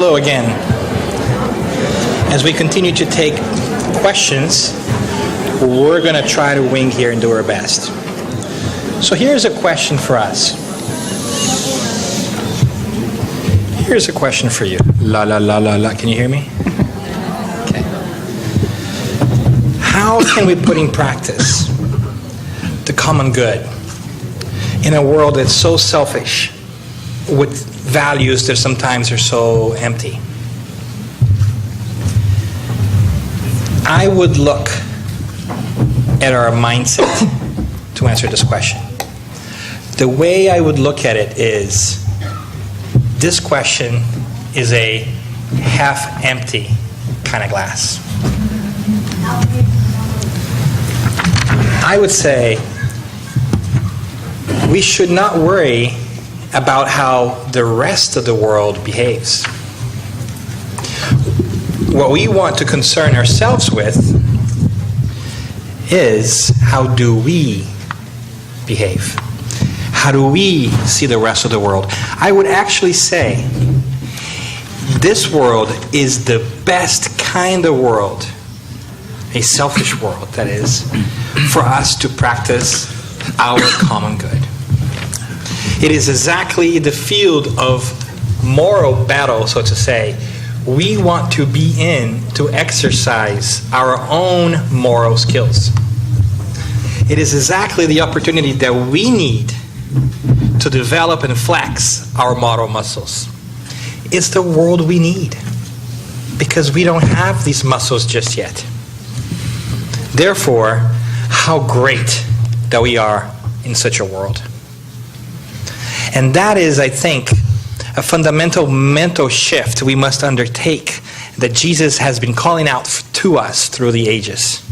hello again. As we continue to take questions, we're going to try to wing here and do our best. So here's a question for us. Here's a question for you. La la la la la. Can you hear me? Okay. How can we put in practice the common good in a world that's so selfish, with values that sometimes are so empty? I would look at our mindset to answer this question. The way I would look at it is, this question is a half-empty kind of glass. I would say we should not worry about how the rest of the world behaves. What we want to concern ourselves with is, how do we behave? How do we see the rest of the world? I would actually say this world is the best kind of world, a selfish world, that is, for us to practice our common good. It is exactly the field of moral battle, so to say, we want to be in to exercise our own moral skills. It is exactly the opportunity that we need to develop and flex our moral muscles. It's the world we need, because we don't have these muscles just yet. Therefore, how great that we are in such a world. And that is, I think, a fundamental mental shift we must undertake that Jesus has been calling out to us through the ages.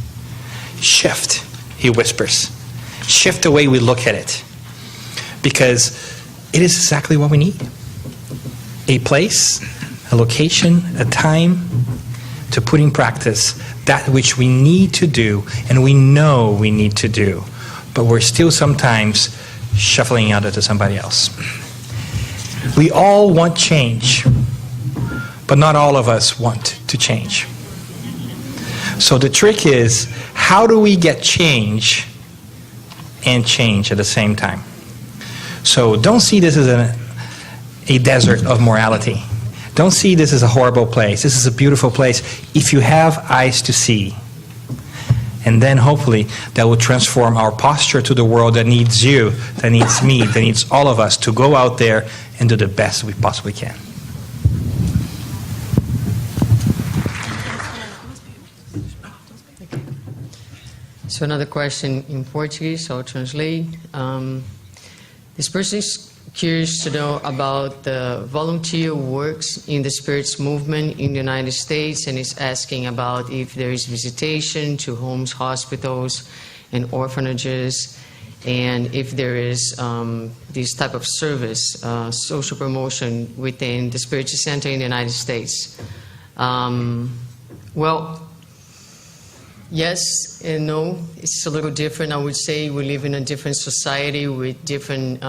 Shift, he whispers. Shift the way we look at it. Because it is exactly what we need. A place, a location, a time to put in practice that which we need to do and we know we need to do. But we're still sometimes shuffling out to somebody else. We all want change, but not all of us want to change. So the trick is, how do we get change and change at the same time? So don't see this as a desert of morality. Don't see this as a horrible place. This is a beautiful place if you have eyes to see. And then hopefully that will transform our posture to the world that needs you, that needs me, that needs all of us to go out there and do the best we possibly can. So another question in Portuguese, I'll translate. This person is curious to know about the volunteer works in the Spiritist movement in the United States, and is asking about if there is visitation to homes, hospitals, and orphanages, and if there is this type of service, social promotion within the Spiritist Center in the United States. Well, yes and no. It's a little different. I would say we live in a different society with different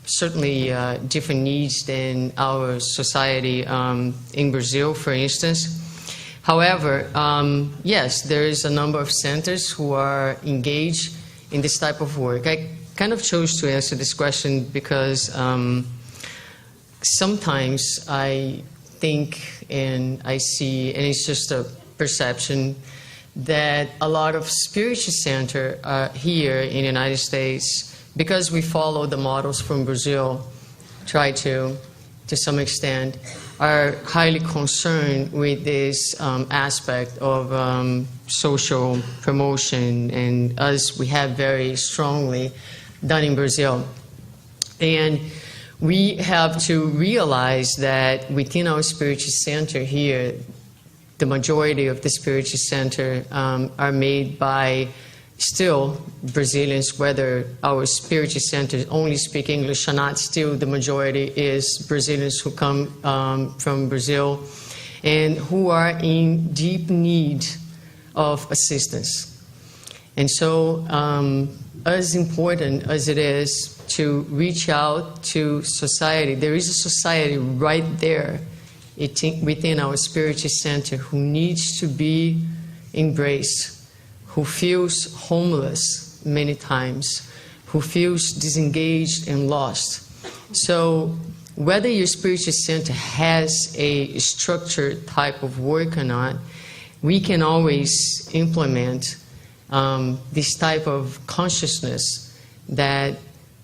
certainly different needs than our society in Brazil, for instance. However, yes, there is a number of centers who are engaged in this type of work. I kind of chose to answer this question because sometimes I think and I see, and it's just a perception, that a lot of Spiritist centers here in the United States, because we follow the models from Brazil, try to some extent, are highly concerned with this aspect of social promotion, and as we have very strongly done in Brazil. And we have to realize that within our Spiritist Center here, the majority of the Spiritist Center are made by still Brazilians, whether our Spiritist Centers only speak English or not, still the majority is Brazilians who come from Brazil and who are in deep need of assistance. And so as important as it is to reach out to society, there is a society right there within our Spiritist Center who needs to be embraced, who feels homeless many times, who feels disengaged and lost. So whether your Spiritist Center has a structured type of work or not, we can always implement this type of consciousness that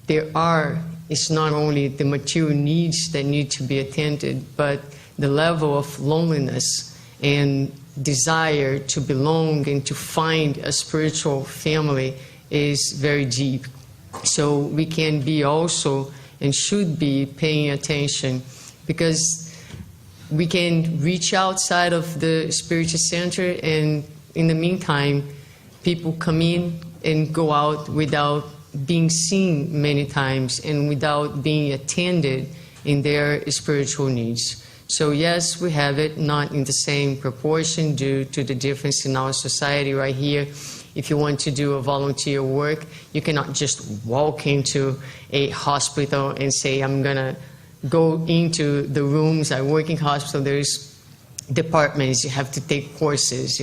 it's not only the material needs that need to be attended, but the level of loneliness and desire to belong and to find a spiritual family is very deep. So we can be also and should be paying attention, because we can reach outside of the Spiritist Center, and in the meantime, people come in and go out without being seen many times and without being attended in their spiritual needs. So yes, we have it, not in the same proportion due to the difference in our society right here. If you want to do a volunteer work, you cannot just walk into a hospital and say, I'm going to go into the rooms. I work in hospital. There's departments. You have to take courses.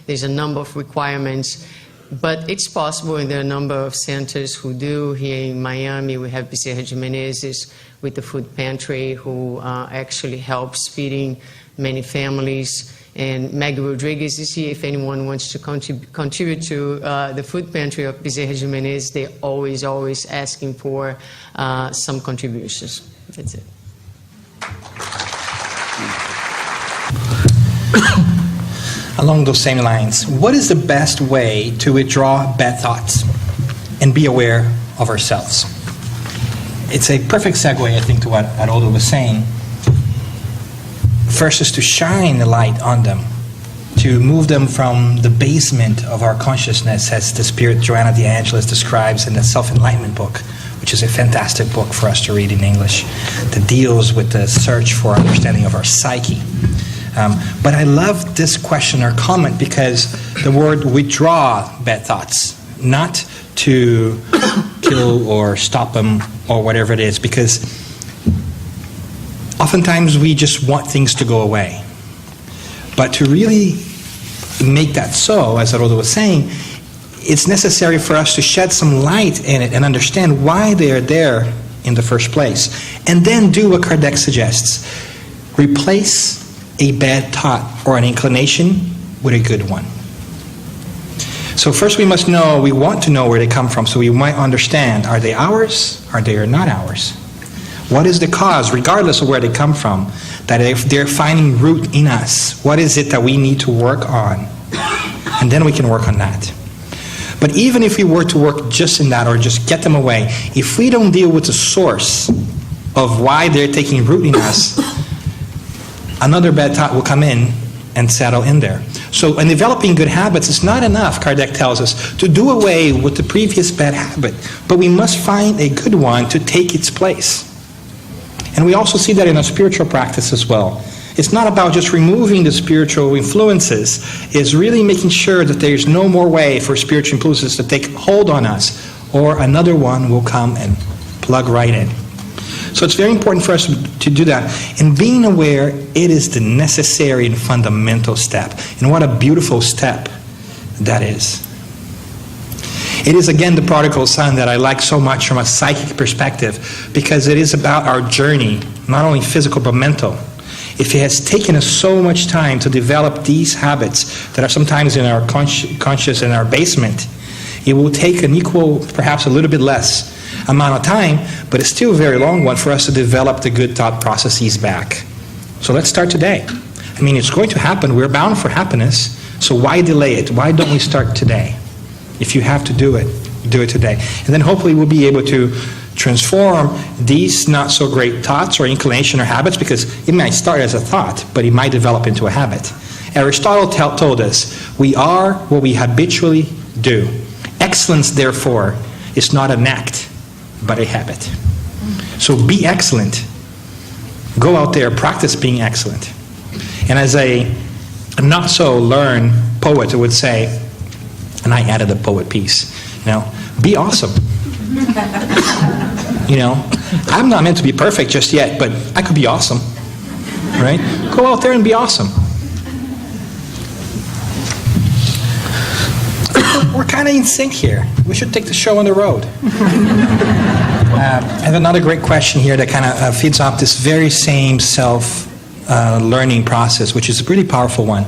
There's a number of requirements. But it's possible, and there are a number of centers who do. Here in Miami, we have Bezerra de Menezes with the food pantry, who actually helps feeding many families. And Maggie Rodriguez is here. If anyone wants to contribute to the food pantry of Bezerra de Menezes, they're always asking for some contributions. That's it. Along those same lines, what is the best way to withdraw bad thoughts and be aware of ourselves? It's a perfect segue, I think, to what Haroldo was saying. First is to shine the light on them, to move them from the basement of our consciousness, as the Spirit Joanna de Angelis describes in the Self-Enlightenment book, which is a fantastic book for us to read in English, that deals with the search for understanding of our psyche. But I love this question or comment because the word withdraw bad thoughts, not to kill or stop them or whatever it is, because oftentimes we just want things to go away. But to really make that so, as Haroldo was saying, it's necessary for us to shed some light in it and understand why they are there in the first place. And then do what Kardec suggests. Replace a bad thought or an inclination with a good one. So first we want to know where they come from, so we might understand, are they ours? Are they not ours? What is the cause, regardless of where they come from, that if they're finding root in us? What is it that we need to work on? And then we can work on that. But even if we were to work just in that or just get them away, if we don't deal with the source of why they're taking root in us, another bad thought will come in and settle in there. So in developing good habits, it's not enough, Kardec tells us, to do away with the previous bad habit, but we must find a good one to take its place. And we also see that in our spiritual practice as well. It's not about just removing the spiritual influences, it's really making sure that there's no more way for spiritual influences to take hold on us, or another one will come and plug right in. So it's very important for us to do that. And being aware, it is the necessary and fundamental step. And what a beautiful step that is. It is, again, the prodigal son that I like so much from a psychic perspective, because it is about our journey, not only physical but mental. If it has taken us so much time to develop these habits that are sometimes in our conscious in our basement, it will take an equal, perhaps a little bit less amount of time, but it's still a very long one for us to develop the good thought processes back. So let's start today. I mean, it's going to happen. We're bound for happiness, so why delay it? Why don't we start today? If you have to do it today. And then hopefully we'll be able to transform these not so great thoughts or inclination or habits, because it might start as a thought, but it might develop into a habit. Aristotle told us, we are what we habitually do. Excellence, therefore, is not an act, but a habit. So be excellent. Go out there, practice being excellent. And as a not so learned poet would say, and I added a poet piece, be awesome. I'm not meant to be perfect just yet, but I could be awesome. right? Go out there and be awesome. We're kind of in sync here. We should take the show on the road. I have another great question here that kind of feeds off this very same self-learning process, which is a pretty powerful one.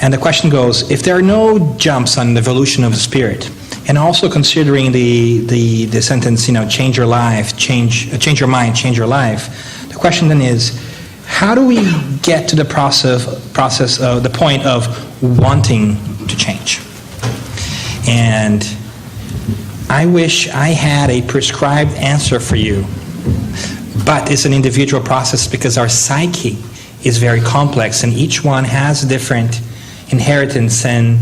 And the question goes, if there are no jumps on the evolution of the spirit, and also considering the sentence, change your life, change your mind, change your life, the question then is, how do we get to the process of the point of wanting to change? And I wish I had a prescribed answer for you, but it's an individual process because our psyche is very complex and each one has different inheritance and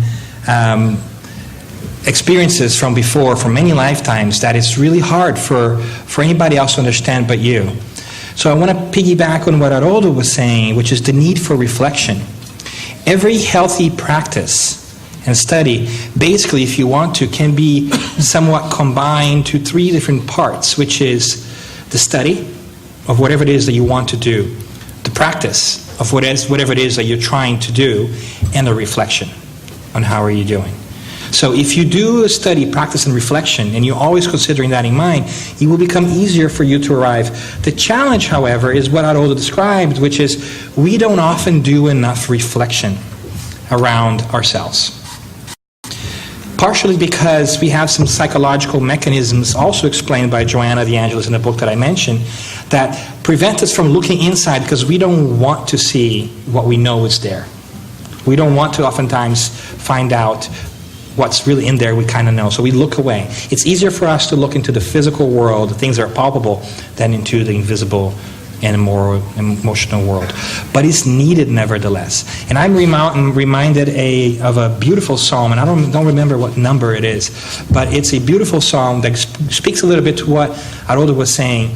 experiences from before, from many lifetimes, that it's really hard for anybody else to understand but you. So I want to piggyback on what Haroldo was saying, which is the need for reflection. Every healthy practice and study, basically, if you want to, can be somewhat combined to three different parts, which is the study of whatever it is that you want to do, the practice of whatever it is that you're trying to do, and the reflection on how are you doing. So if you do a study, practice, and reflection, and you're always considering that in mind, it will become easier for you to arrive. The challenge, however, is what Haroldo described, which is we don't often do enough reflection around ourselves. Partially because we have some psychological mechanisms, also explained by Joanna de Angelis in the book that I mentioned, that prevent us from looking inside because we don't want to see what we know is there. We don't want to oftentimes find out what's really in there we kind of know, so we look away. It's easier for us to look into the physical world, the things that are palpable, than into the invisible and more emotional world. But it's needed nevertheless. And I'm reminded of a beautiful psalm, and I don't remember what number it is, but it's a beautiful psalm that speaks a little bit to what Haroldo was saying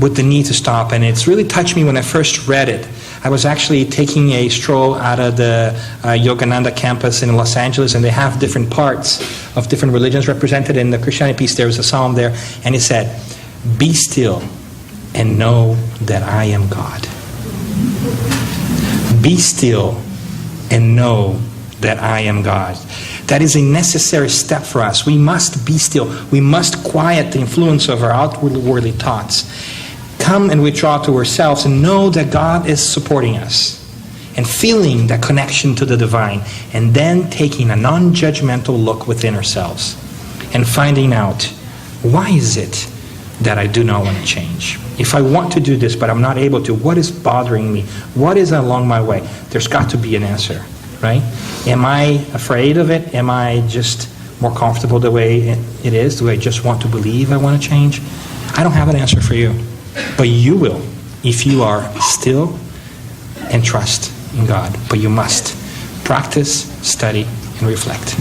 with the need to stop. And it's really touched me when I first read it. I was actually taking a stroll out of the Yogananda campus in Los Angeles, and they have different parts of different religions represented. In the Christianity piece, there was a psalm there, and it said, "Be still and know that I am God." Be still and know that I am God. That is a necessary step for us. We must be still. We must quiet the influence of our outwardly thoughts. Come and withdraw to ourselves and know that God is supporting us and feeling that connection to the divine, and then taking a non-judgmental look within ourselves and finding out, why is it that I do not want to change? If I want to do this but I'm not able to, what is bothering me? What is along my way? There's got to be an answer, right? Am I afraid of it? Am I just more comfortable the way it is? Do I just want to believe I want to change? I don't have an answer for you, but you will if you are still and trust in God. But you must practice, study, and reflect.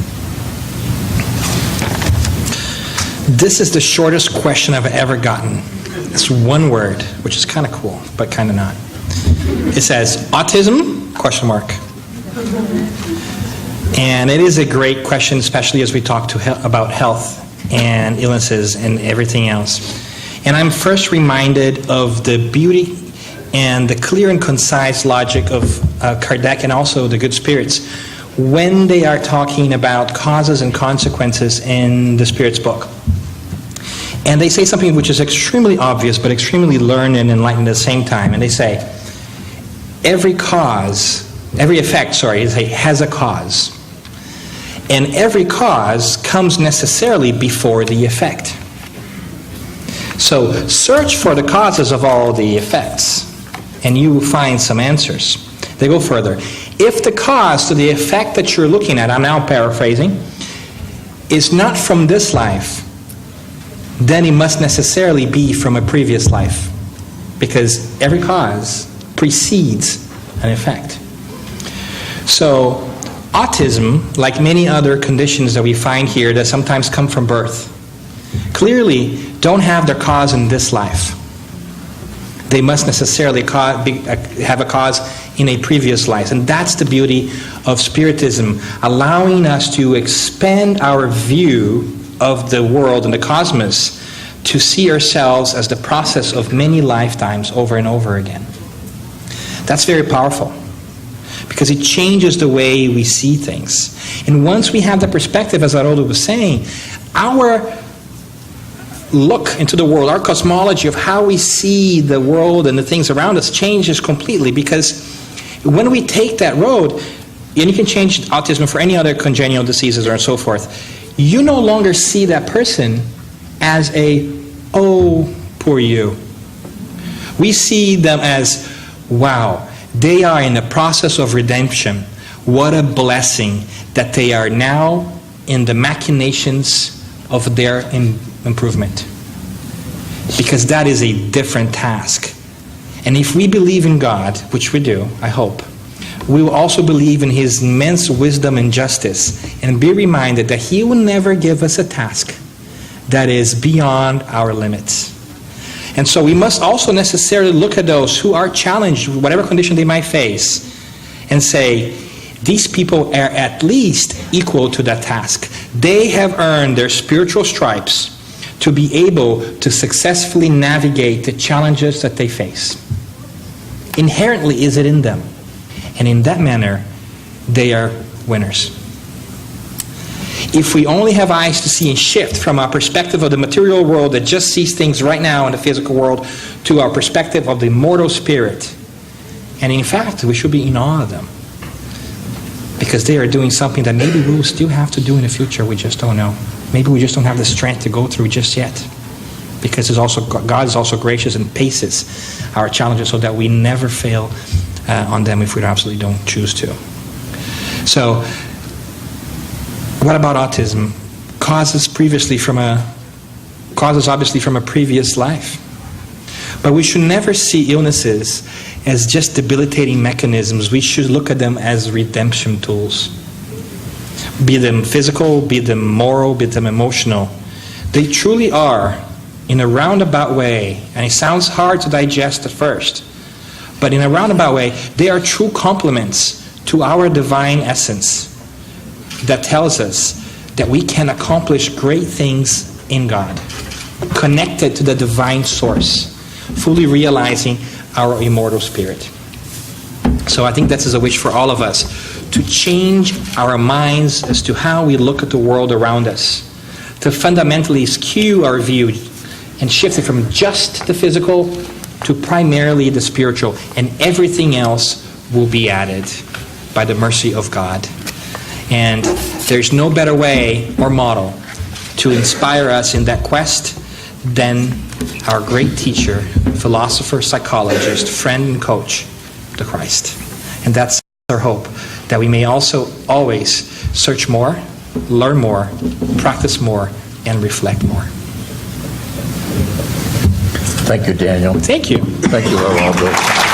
This is the shortest question I've ever gotten. It's one word, which is kind of cool, but kind of not. It says, autism? Question mark. And it is a great question, especially as we talk about health and illnesses and everything else. And I'm first reminded of the beauty and the clear and concise logic of Kardec and also the good spirits when they are talking about causes and consequences in the Spirit's book. And they say something which is extremely obvious but extremely learned and enlightened at the same time. And they say, every effect has a cause. And every cause comes necessarily before the effect. So search for the causes of all the effects, and you will find some answers. They go further. If the cause to the effect that you're looking at, I'm now paraphrasing, is not from this life, then it must necessarily be from a previous life, because every cause precedes an effect. So autism, like many other conditions that we find here that sometimes come from birth, clearly don't have their cause in this life. They must necessarily have a cause in a previous life. And that's the beauty of Spiritism, allowing us to expand our view of the world and the cosmos to see ourselves as the process of many lifetimes over and over again. That's very powerful, because it changes the way we see things. And once we have the perspective, as Haroldo was saying, our look into the world, our cosmology of how we see the world and the things around us changes completely, because when we take that road, and you can change autism for any other congenital diseases or so forth, you no longer see that person as oh, poor you. We see them as, wow, they are in the process of redemption. What a blessing that they are now in the machinations of their improvement. Because that is a different task. And if we believe in God, which we do, I hope, we will also believe in His immense wisdom and justice, and be reminded that He will never give us a task that is beyond our limits. And so we must also necessarily look at those who are challenged, whatever condition they might face, and say, these people are at least equal to that task. They have earned their spiritual stripes to be able to successfully navigate the challenges that they face. Inherently is it in them. And in that manner, they are winners. If we only have eyes to see and shift from our perspective of the material world that just sees things right now in the physical world to our perspective of the immortal spirit, and in fact, we should be in awe of them, because they are doing something that maybe we will still have to do in the future. We just don't know. Maybe we just don't have the strength to go through just yet, because God is also gracious and paces our challenges so that we never fail on them if we absolutely don't choose to. So, what about autism? Causes obviously from a previous life. But we should never see illnesses as just debilitating mechanisms. We should look at them as redemption tools. Be them physical, be them moral, be them emotional. They truly are, in a roundabout way, and it sounds hard to digest at first, but in a roundabout way, they are true complements to our divine essence that tells us that we can accomplish great things in God, connected to the divine source, fully realizing our immortal spirit. So I think that is a wish for all of us, to change our minds as to how we look at the world around us, to fundamentally skew our view and shift it from just the physical to primarily the spiritual, and everything else will be added by the mercy of God. And there's no better way or model to inspire us in that quest than our great teacher, philosopher, psychologist, friend, and coach, the Christ. And that's our hope, that we may also always search more, learn more, practice more, and reflect more. Thank you, Daniel. Thank you. Thank you, Haroldo.